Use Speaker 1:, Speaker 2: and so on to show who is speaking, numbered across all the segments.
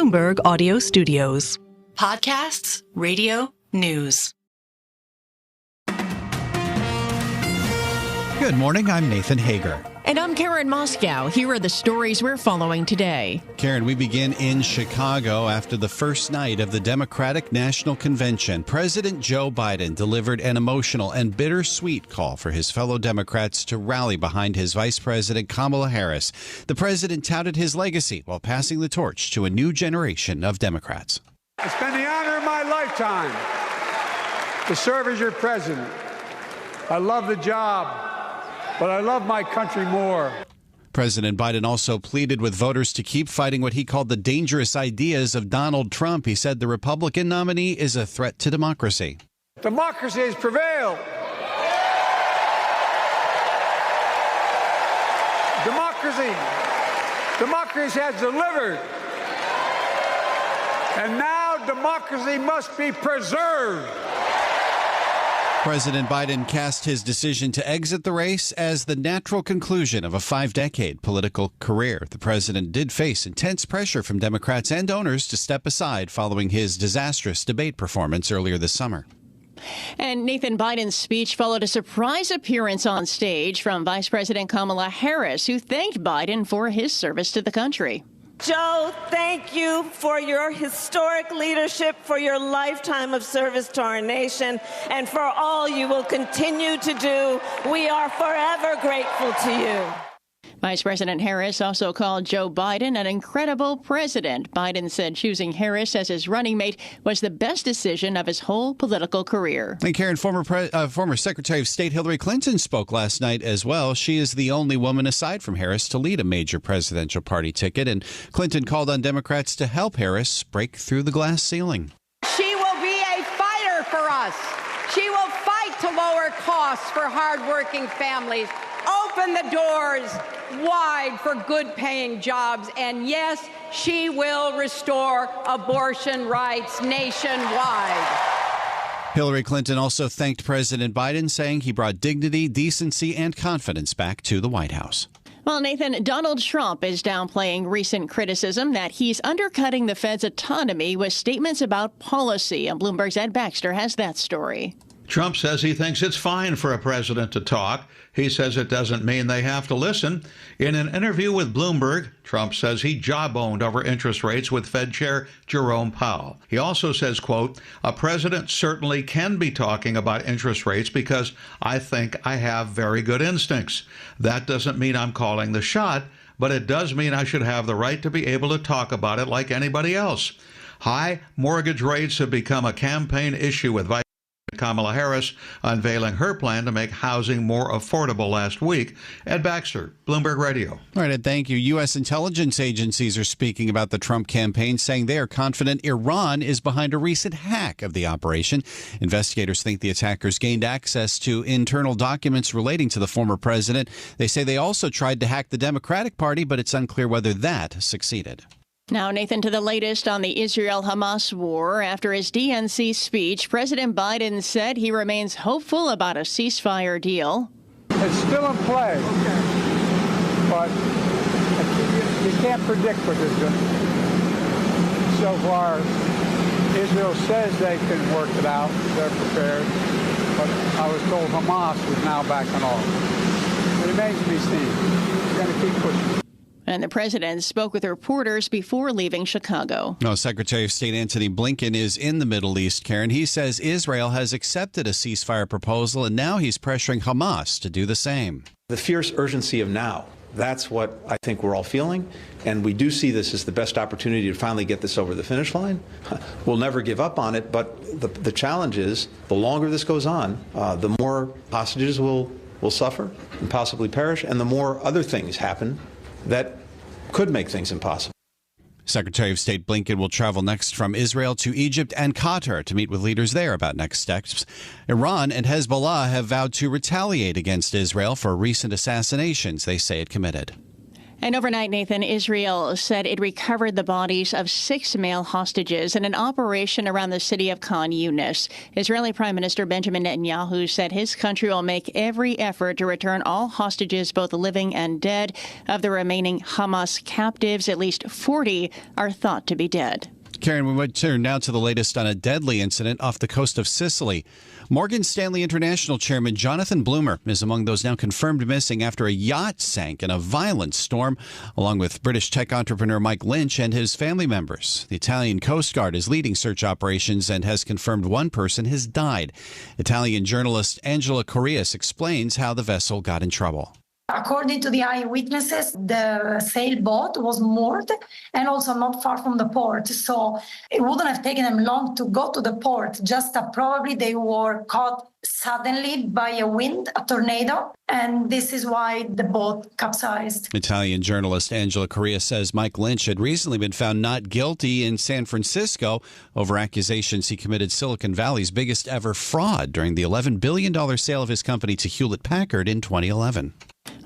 Speaker 1: Bloomberg Audio Studios.
Speaker 2: Podcasts, radio, news.
Speaker 3: Good morning, I'm Nathan Hager.
Speaker 4: And I'm Karen Moscow. Here are the stories we're following today.
Speaker 3: Karen, we begin in Chicago after the first night of the Democratic National Convention. President Joe Biden delivered an emotional and bittersweet call for his fellow Democrats to rally behind his Vice President Kamala Harris. The president touted his legacy while passing the torch to a new generation of Democrats.
Speaker 5: It's been the honor of my lifetime to serve as your president. I love the job, but I love my country more.
Speaker 3: President Biden also pleaded with voters to keep fighting what he called the dangerous ideas of Donald Trump. He said the Republican nominee is a threat to democracy.
Speaker 5: Democracy has prevailed. Democracy has delivered. And now democracy must be preserved.
Speaker 3: President Biden cast his decision to exit the race as the natural conclusion of a 5-decade political career. The president did face intense pressure from Democrats and donors to step aside following his disastrous debate performance earlier this summer.
Speaker 4: And Nathan, Biden's speech followed a surprise appearance on stage from Vice President Kamala Harris, who thanked Biden for his service to the country.
Speaker 6: Joe, thank you for your historic leadership, for your lifetime of service to our nation, and for all you will continue to do. We are forever grateful to you.
Speaker 4: Vice President Harris also called Joe Biden an incredible president. Biden said choosing Harris as his running mate was the best decision of his whole political career.
Speaker 3: And Karen, former Secretary of State Hillary Clinton spoke last night as well. She is the only woman aside from Harris to lead a major presidential party ticket. And Clinton called on Democrats to help Harris break through the glass ceiling.
Speaker 7: She will be a fighter for us. She will fight to lower costs for hardworking families, open the doors wide for good-paying jobs, and yes, she will restore abortion rights nationwide.
Speaker 3: Hillary Clinton also thanked President Biden, saying he brought dignity, decency, and confidence back to the White House.
Speaker 4: Well, Nathan, Donald Trump is downplaying recent criticism that he's undercutting the Fed's autonomy with statements about policy. And Bloomberg's Ed Baxter has that story.
Speaker 8: Trump says he thinks it's fine for a president to talk. He says it doesn't mean they have to listen. In an interview with Bloomberg, Trump says he jawboned over interest rates with Fed Chair Jerome Powell. He also says, quote, a president certainly can be talking about interest rates because I think I have very good instincts. That doesn't mean I'm calling the shot, but it does mean I should have the right to be able to talk about it like anybody else. High mortgage rates have become a campaign issue with Vice Kamala Harris unveiling her plan to make housing more affordable last week. Ed Baxter, Bloomberg Radio.
Speaker 3: All right, Ed, thank you. U.S. intelligence agencies are speaking about the Trump campaign, saying they are confident Iran is behind a recent hack of the operation. Investigators think the attackers gained access to internal documents relating to the former president. They say they also tried to hack the Democratic Party, but it's unclear whether that succeeded.
Speaker 4: Now, Nathan, to the latest on the Israel-Hamas war. After his DNC speech, President Biden said he remains hopeful about a ceasefire deal.
Speaker 5: It's still in play, but you can't predict what is going to. So far, Israel says they can work it out. They're prepared. But I was told Hamas was now backing off. It remains to be seen. We're going to keep pushing.
Speaker 4: And the president spoke with reporters before leaving Chicago.
Speaker 3: No, Secretary of State Antony Blinken is in the Middle East, Karen. He says Israel has accepted a ceasefire proposal, and now he's pressuring Hamas to do the same.
Speaker 9: The fierce urgency of now, that's what I think we're all feeling. And we do see this as the best opportunity to finally get this over the finish line. We'll never give up on it, but the challenge is the longer this goes on, the more hostages will suffer and possibly perish, and the more other things happen that could make things impossible.
Speaker 3: Secretary of State Blinken will travel next from Israel to Egypt and Qatar to meet with leaders there about next steps. Iran and Hezbollah have vowed to retaliate against Israel for recent assassinations they say it committed.
Speaker 4: And overnight, Nathan, Israel said it recovered the bodies of 6 male hostages in an operation around the city of Khan Yunis. Israeli Prime Minister Benjamin Netanyahu said his country will make every effort to return all hostages, both living and dead. Of the remaining Hamas captives, at least 40 are thought to be dead.
Speaker 3: Karen, we would turn now to the latest on a deadly incident off the coast of Sicily. Morgan Stanley International Chairman Jonathan Bloomer is among those now confirmed missing after a yacht sank in a violent storm, along with British tech entrepreneur Mike Lynch and his family members. The Italian Coast Guard is leading search operations and has confirmed one person has died. Italian journalist Angela Correas explains how the vessel got in trouble.
Speaker 10: According to the eyewitnesses, the sailboat was moored and also not far from the port. So it wouldn't have taken them long to go to the port, just that probably they were caught suddenly by a wind, a tornado, and this is why the boat capsized.
Speaker 3: Italian journalist Angela Correa says Mike Lynch had recently been found not guilty in San Francisco over accusations he committed Silicon Valley's biggest ever fraud during the $11 billion sale of his company to Hewlett-Packard in 2011.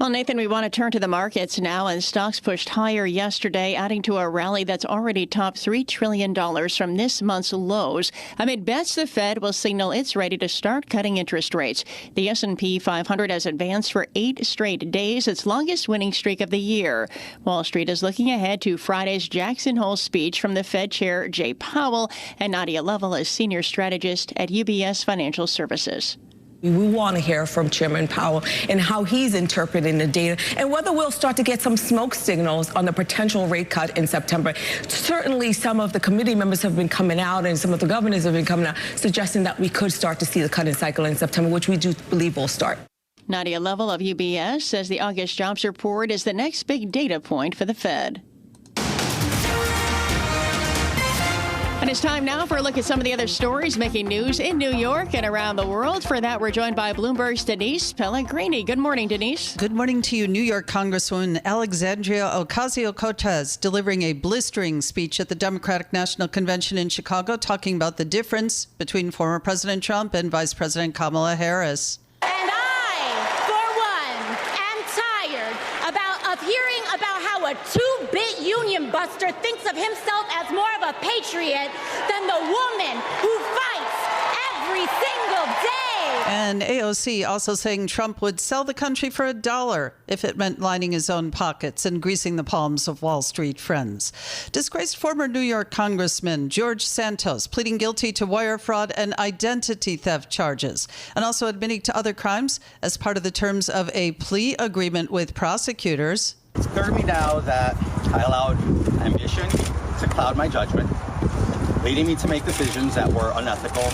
Speaker 4: Well, Nathan, we want to turn to the markets now, and stocks pushed higher yesterday, adding to a rally that's already topped $3 trillion from this month's lows, amid bets the Fed will signal it's ready to start cutting interest rates. The S&P 500 has advanced for 8 straight days, its longest winning streak of the year. Wall Street is looking ahead to Friday's Jackson Hole speech from the Fed Chair Jay Powell, and Nadia Lovell is senior strategist at UBS Financial Services.
Speaker 11: We want to hear from Chairman Powell and how he's interpreting the data and whether we'll start to get some smoke signals on the potential rate cut in September. Certainly, some of the committee members have been coming out and some of the governors have been coming out suggesting that we could start to see the cutting cycle in September, which we do believe will start.
Speaker 4: Nadia Lovell of UBS says the August jobs report is the next big data point for the Fed. And it's time now for a look at some of the other stories making news in New York and around the world. For that, we're joined by Bloomberg's Denise Pellegrini. Good morning, Denise.
Speaker 12: Good morning to you. New York Congresswoman Alexandria Ocasio-Cortez delivering a blistering speech at the Democratic National Convention in Chicago, talking about the difference between former President Trump and Vice President Kamala Harris.
Speaker 13: And I, for one, am tired of hearing about how a two-bit union buster thinks of himself as more of a patriot than the woman who fights every single day.
Speaker 12: And AOC also saying Trump would sell the country for $1 if it meant lining his own pockets and greasing the palms of Wall Street friends. Disgraced former New York Congressman George Santos pleading guilty to wire fraud and identity theft charges, and also admitting to other crimes as part of the terms of a plea agreement with prosecutors.
Speaker 14: It's clear to me now that I allowed ambition to cloud my judgment, leading me to make decisions that were unethical.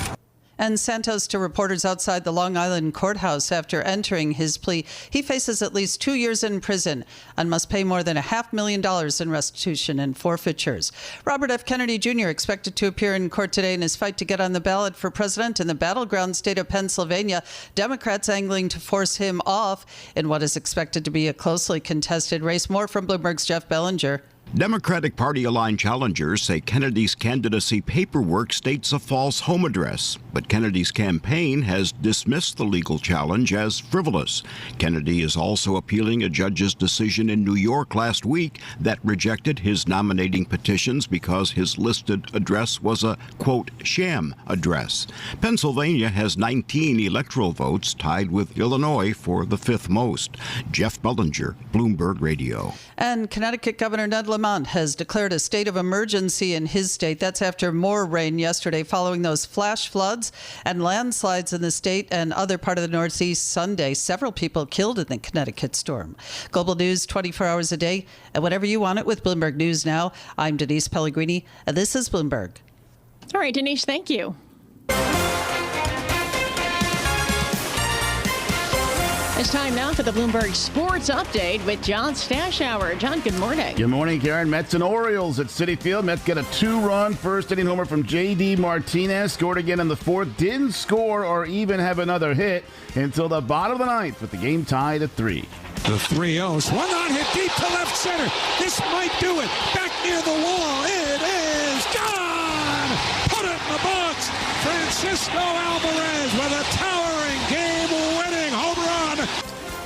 Speaker 12: And Santos to reporters outside the Long Island courthouse after entering his plea. He faces at least 2 years in prison and must pay more than $500,000 in restitution and forfeitures. Robert F. Kennedy Jr. expected to appear in court today in his fight to get on the ballot for president in the battleground state of Pennsylvania. Democrats angling to force him off in what is expected to be a closely contested race. More from Bloomberg's Jeff Bellinger.
Speaker 15: Democratic Party-aligned challengers say Kennedy's candidacy paperwork states a false home address, but Kennedy's campaign has dismissed the legal challenge as frivolous. Kennedy is also appealing a judge's decision in New York last week that rejected his nominating petitions because his listed address was a, quote, sham address. Pennsylvania has 19 electoral votes, tied with Illinois for the 5th most. Jeff Bellinger, Bloomberg Radio.
Speaker 12: And Connecticut Governor Ned Lamont has declared a state of emergency in his state. That's after more rain yesterday following those flash floods and landslides in the state and other part of the Northeast Sunday. Several people killed in the Connecticut storm. Global news 24 hours a day and whenever you want it with Bloomberg News Now. I'm Denise Pellegrini, and this is Bloomberg.
Speaker 4: All right, Denise, thank you. It's time now for the Bloomberg Sports Update with John Stashower. John, good morning.
Speaker 16: Good morning, Karen. Mets and Orioles at Citi Field. Mets get a 2-run first-inning homer from J.D. Martinez. Scored again in the 4th. Didn't score or even have another hit until the bottom of the 9th with the game tied at 3.
Speaker 17: The 3-0. Swung on, hit deep to left center. This might do it. Back near the wall. It is gone! Put it in the box. Francisco Alvarez with a towering game-winning home run.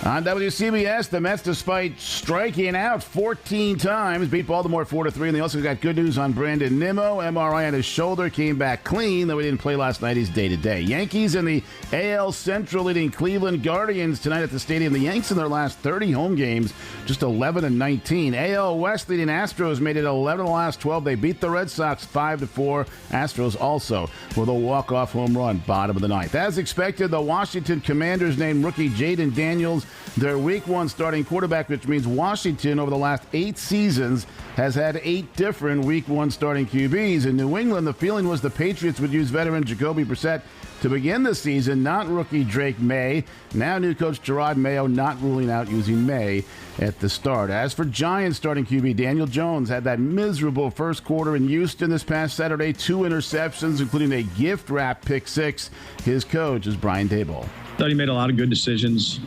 Speaker 16: On WCBS, the Mets, despite striking out 14 times, beat Baltimore 4-3, and they also got good news on Brandon Nimmo. MRI on his shoulder, came back clean, though he didn't play last night. He's day-to-day. Yankees in the AL Central leading Cleveland Guardians tonight at the stadium. The Yanks in their last 30 home games, just 11-19. AL West leading Astros made it 11 of the last 12. They beat the Red Sox 5-4. Astros also with a walk-off home run, bottom of the ninth. As expected, the Washington Commanders named rookie Jaden Daniels their Week 1 starting quarterback, which means Washington over the last 8 seasons has had 8 different Week 1 starting QBs. In New England, the feeling was the Patriots would use veteran Jacoby Brissett to begin the season, not rookie Drake May. Now new coach Gerard Mayo not ruling out using May at the start. As for Giants starting QB Daniel Jones, had that miserable first quarter in Houston this past Saturday. 2 interceptions, including a gift-wrap pick 6. His coach is Brian Daboll.
Speaker 18: Thought he made a lot of good decisions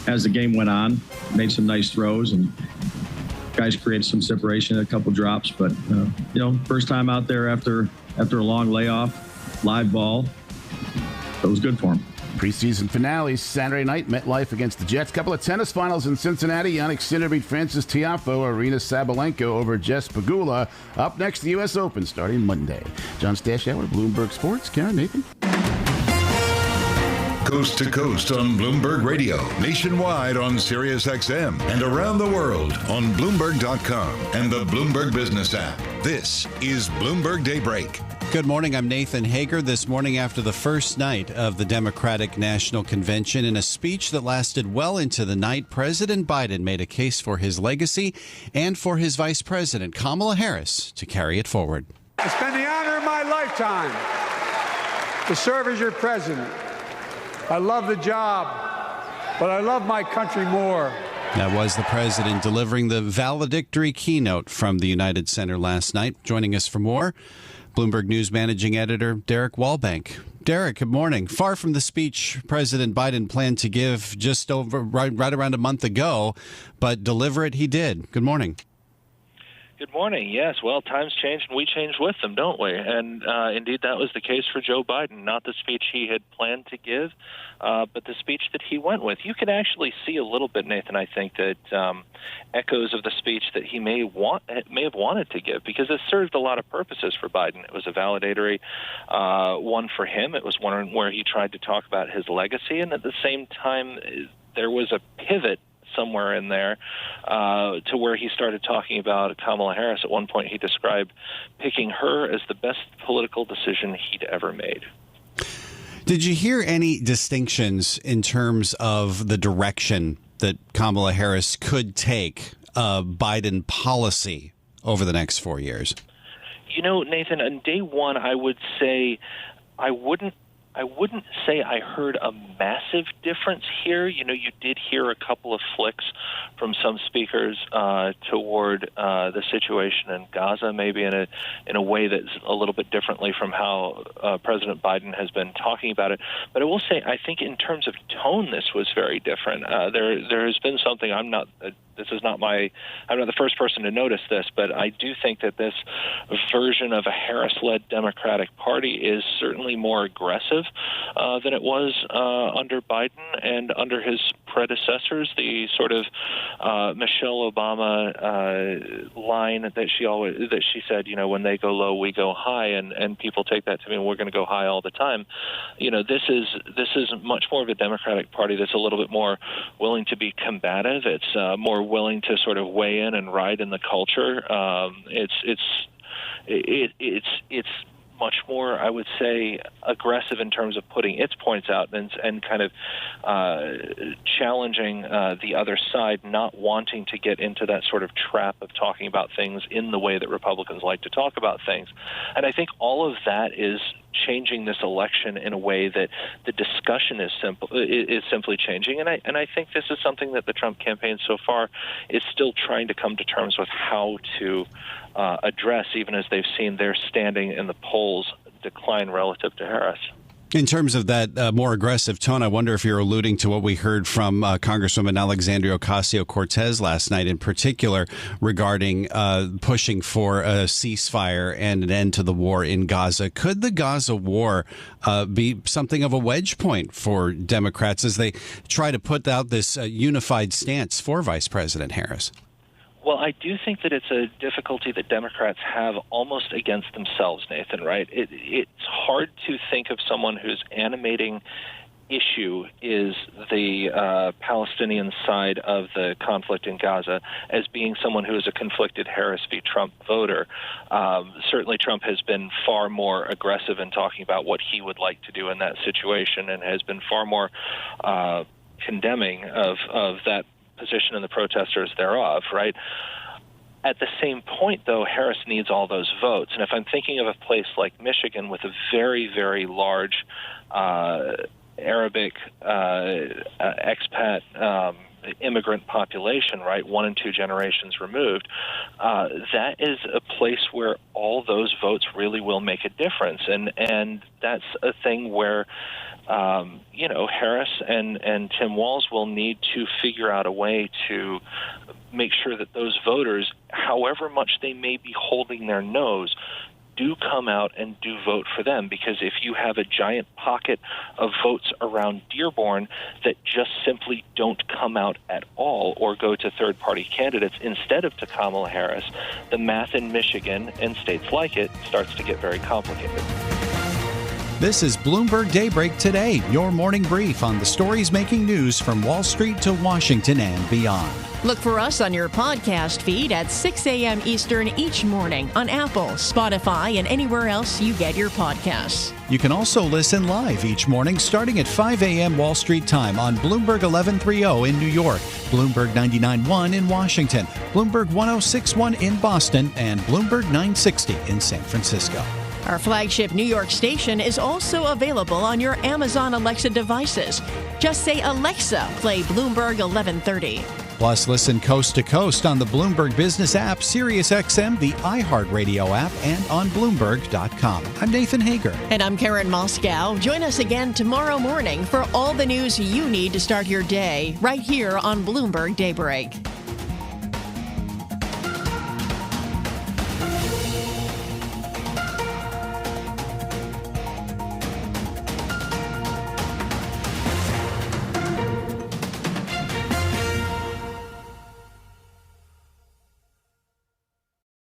Speaker 18: as the game went on. Made some nice throws, and guys created some separation, a couple drops. But first time out there after a long layoff, live ball. It was good for him.
Speaker 16: Preseason finale Saturday night, MetLife against the Jets. Couple of tennis finals in Cincinnati. Yannick Sinner beat Francis Tiafoe. Arena Sabalenka over Jess Pegula. Up next, the U.S. Open starting Monday. John Stashower, Bloomberg Sports. Karen, Nathan.
Speaker 19: Coast to coast on Bloomberg Radio, nationwide on Sirius XM, and around the world on Bloomberg.com and the Bloomberg Business app. This is Bloomberg Daybreak.
Speaker 3: Good morning. I'm Nathan Hager. This morning after the first night of the Democratic National Convention, in a speech that lasted well into the night, President Biden made a case for his legacy and for his vice president, Kamala Harris, to carry it forward.
Speaker 5: It's been the honor of my lifetime to serve as your president. I love the job, but I love my country more.
Speaker 3: That was the president delivering the valedictory keynote from the United Center last night. Joining us for more, Bloomberg News managing editor Derek Wallbank. Derek, good morning. Far from the speech President Biden planned to give just over right around a month ago, but deliver it he did. Good morning.
Speaker 20: Good morning. Yes, well, times change and we change with them, don't we? And indeed, that was the case for Joe Biden. Not the speech he had planned to give, but the speech that he went with. You could actually see a little bit, Nathan, I think, that echoes of the speech that he may have wanted to give, because it served a lot of purposes for Biden. It was a validatory one for him. It was one where he tried to talk about his legacy, and at the same time, there was a pivot somewhere in there to where he started talking about Kamala Harris. At one point, he described picking her as the best political decision he'd ever made.
Speaker 3: Did you hear any distinctions in terms of the direction that Kamala Harris could take Biden policy over the next 4 years?
Speaker 20: You know, Nathan, on day one, I would say I wouldn't say I heard a massive difference here. You know, you did hear a couple of flicks from some speakers toward the situation in Gaza, maybe in a way that's a little bit differently from how President Biden has been talking about it. But I will say, I think in terms of tone, this was very different. There has been something I'm not the first person to notice this, but I do think that this version of a Harris-led Democratic Party is certainly more aggressive than it was under Biden and under his predecessors. The sort of Michelle Obama line that she said, you know, when they go low, we go high, and people take that to mean we're going to go high all the time. You know, this is much more of a Democratic Party that's a little bit more willing to be combative. It's more willing to sort of weigh in and ride in the culture. It's much more, I would say, aggressive in terms of putting its points out and kind of challenging the other side, not wanting to get into that sort of trap of talking about things in the way that Republicans like to talk about things. And I think all of that is changing this election in a way that the discussion is simply changing. And I think this is something that the Trump campaign so far is still trying to come to terms with how to address, even as they've seen their standing in the polls decline relative to Harris.
Speaker 3: In terms of that more aggressive tone, I wonder if you're alluding to what we heard from Congresswoman Alexandria Ocasio-Cortez last night, in particular regarding pushing for a ceasefire and an end to the war in Gaza. Could the Gaza war be something of a wedge point for Democrats as they try to put out this unified stance for Vice President Harris?
Speaker 20: Well, I do think that it's a difficulty that Democrats have almost against themselves, Nathan, right? It's hard to think of someone whose animating issue is the Palestinian side of the conflict in Gaza as being someone who is a conflicted Harris v. Trump voter. Certainly Trump has been far more aggressive in talking about what he would like to do in that situation and has been far more condemning of that position and the protesters thereof, right? At the same point, though, Harris needs all those votes. And if I'm thinking of a place like Michigan with a very, very large Arabic expat immigrant population, right, 1 and 2 generations removed, that is a place where all those votes really will make a difference. And that's a thing where Harris and Tim Walz will need to figure out a way to make sure that those voters, however much they may be holding their nose, do come out and do vote for them. Because if you have a giant pocket of votes around Dearborn that just simply don't come out at all or go to third-party candidates instead of to Kamala Harris, the math in Michigan and states like it starts to get very complicated.
Speaker 3: This is Bloomberg Daybreak Today, your morning brief on the stories making news from Wall Street to Washington and beyond.
Speaker 4: Look for us on your podcast feed at 6 a.m. Eastern each morning on Apple, Spotify, and anywhere else you get your podcasts.
Speaker 3: You can also listen live each morning starting at 5 a.m. Wall Street time on Bloomberg 1130 in New York, Bloomberg 99.1 in Washington, Bloomberg 106.1 in Boston, and Bloomberg 960 in San Francisco.
Speaker 4: Our flagship New York station is also available on your Amazon Alexa devices. Just say, Alexa, play Bloomberg 1130.
Speaker 3: Plus, listen coast to coast on the Bloomberg Business app, SiriusXM, the iHeartRadio app, and on Bloomberg.com. I'm Nathan Hager.
Speaker 4: And I'm Karen Moscow. Join us again tomorrow morning for all the news you need to start your day right here on Bloomberg Daybreak.